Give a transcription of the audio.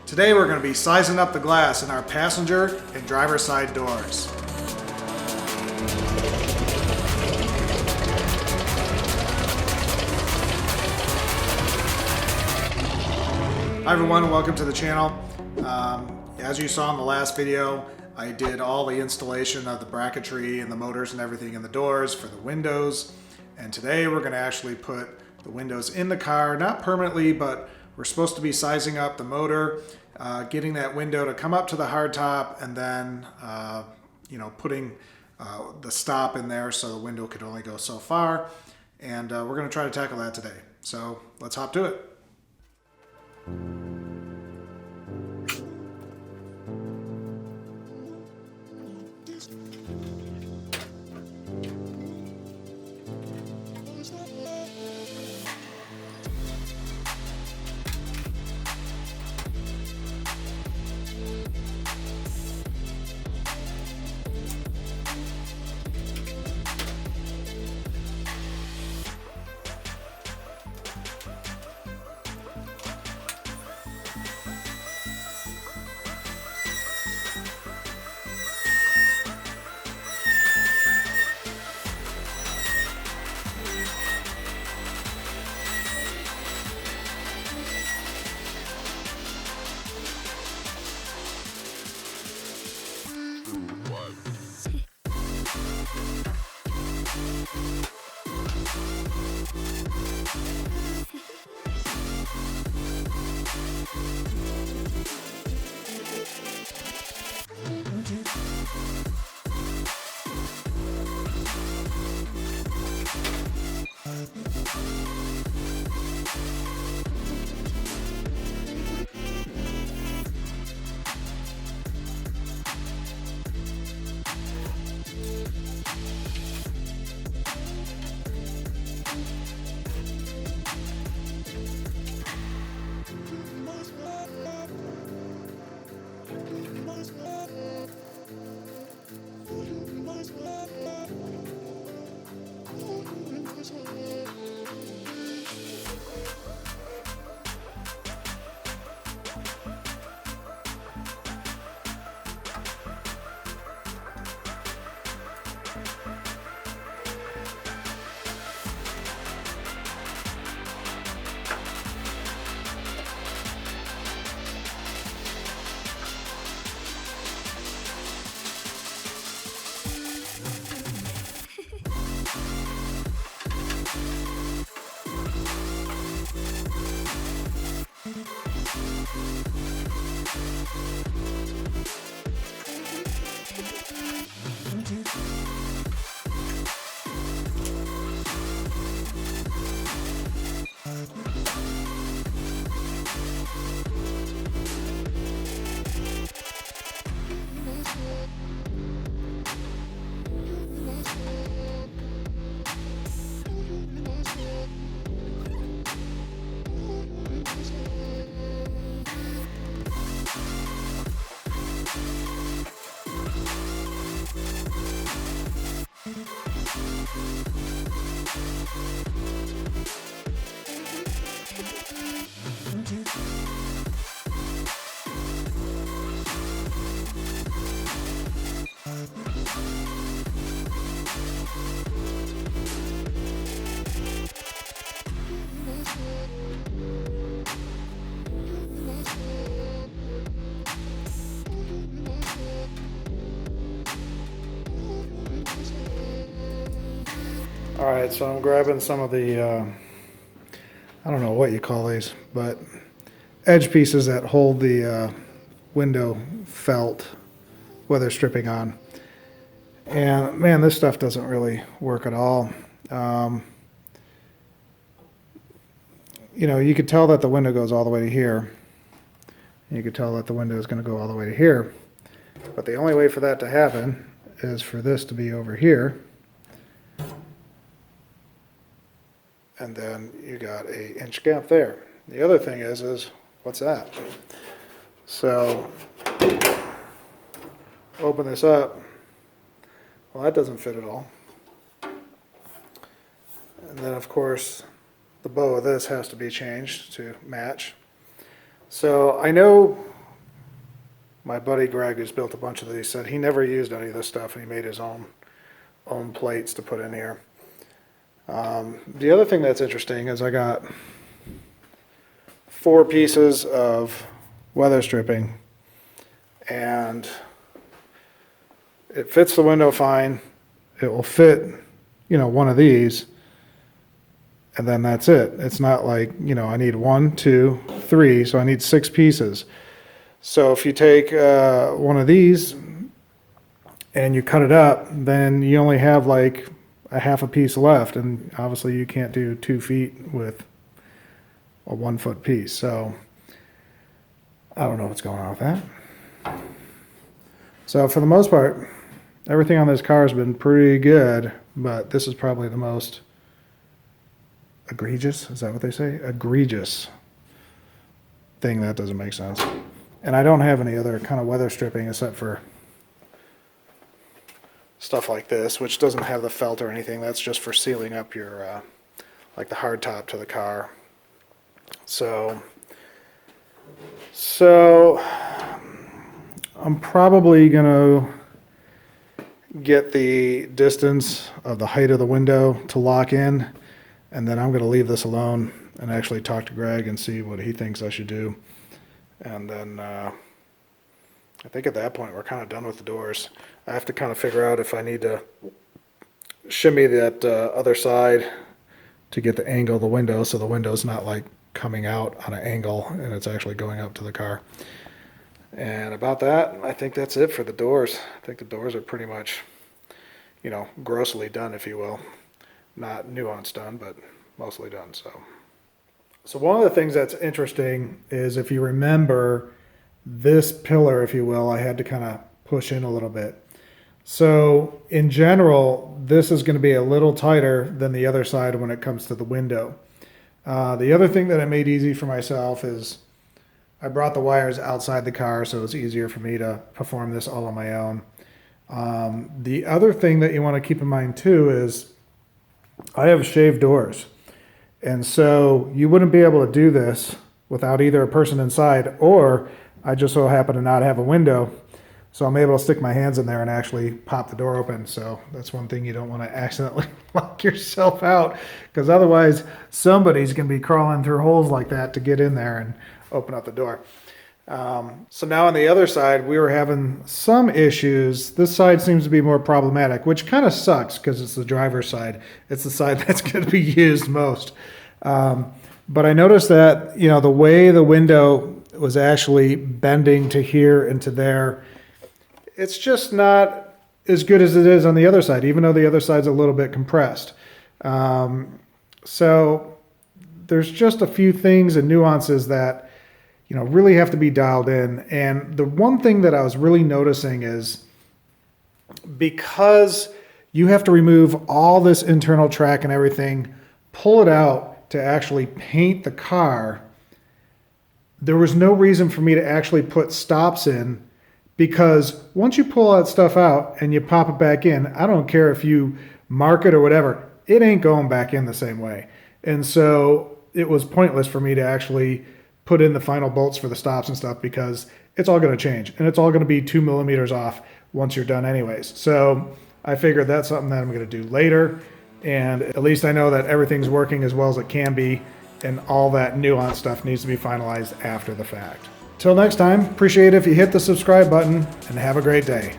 Today we're going to be sizing up the glass in our passenger and driver side doors. Hi everyone, welcome to the channel. As you saw in the last video, I did all the installation of the bracketry and the motors and everything in the doors for the windows. And today we're going to actually put the windows in the car, not permanently, but we're supposed to be sizing up the motor, getting that window to come up to the hardtop, and then putting the stop in there so the window could only go so far. And we're going to try to tackle that today. So let's hop to it. Alright, so I'm grabbing some of the, I don't know what you call these, but edge pieces that hold the window felt weather stripping on. And man, this stuff doesn't really work at all. You could tell that the window goes all the way to here. You could tell that the window is going to go all the way to here. But the only way for that to happen is for this to be over here. And then you got a inch gap there. The other thing is what's that? So open this up. Well, that doesn't fit at all. And then of course the bow of this has to be changed to match. So I know my buddy Greg, who's built a bunch of these, said he never used any of this stuff, and he made his own plates to put in here. The other thing that's interesting is I got 4 pieces of weather stripping, and it fits the window fine. It will fit, you know, one of these, and then that's it. It's not like, you know, I need 1, 2, 3, so I need 6 pieces. So if you take one of these and you cut it up, then you only have like a half a piece left, and obviously you can't do 2 feet with a 1 foot piece. So I don't know what's going on with that. So for the most part, everything on this car has been pretty good, but this is probably the most egregious, is that what they say? Egregious thing that doesn't make sense. And I don't have any other kind of weather stripping except for stuff like this, which doesn't have the felt or anything. That's just for sealing up your, like the hard top to the car. So I'm probably gonna get the distance of the height of the window to lock in, and then I'm gonna leave this alone and actually talk to Greg and see what he thinks I should do. And then I think at that point we're kind of done with the doors. I have to kind of figure out if I need to shimmy that other side to get the angle of the window, so the window's not like coming out on an angle and it's actually going up to the car. And about that, I think that's it for the doors. I think the doors are pretty much, you know, grossly done, if you will. Not nuance done, but mostly done. So one of the things that's interesting is, if you remember this pillar, if you will, I had to kind of push in a little bit. So in general, this is going to be a little tighter than the other side when it comes to the window. The other thing that I made easy for myself is I brought the wires outside the car, so it's easier for me to perform this all on my own. The other thing that you want to keep in mind too is I have shaved doors. And so you wouldn't be able to do this without either a person inside, or I just so happen to not have a window. So I'm able to stick my hands in there and actually pop the door open. So that's one thing you don't want to accidentally lock yourself out, because otherwise somebody's going to be crawling through holes like that to get in there and open up the door. So now on the other side, we were having some issues. This side seems to be more problematic, which kind of sucks because it's the driver's side. It's the side that's going to be used most. But I noticed that, you know, the way the window was actually bending to here and to there, it's just not as good as it is on the other side, even though the other side's a little bit compressed. So there's just a few things and nuances that, you know, really have to be dialed in. And the one thing that I was really noticing is, because you have to remove all this internal track and everything, pull it out to actually paint the car, there was no reason for me to actually put stops in, because once you pull that stuff out and you pop it back in, I don't care if you mark it or whatever, it ain't going back in the same way. And so it was pointless for me to actually put in the final bolts for the stops and stuff, because it's all going to change and it's all going to be 2 millimeters off once you're done anyways. So I figured that's something that I'm going to do later, and at least I know that everything's working as well as it can be, and all that nuance stuff needs to be finalized after the fact. Till next time, appreciate it if you hit the subscribe button, and have a great day.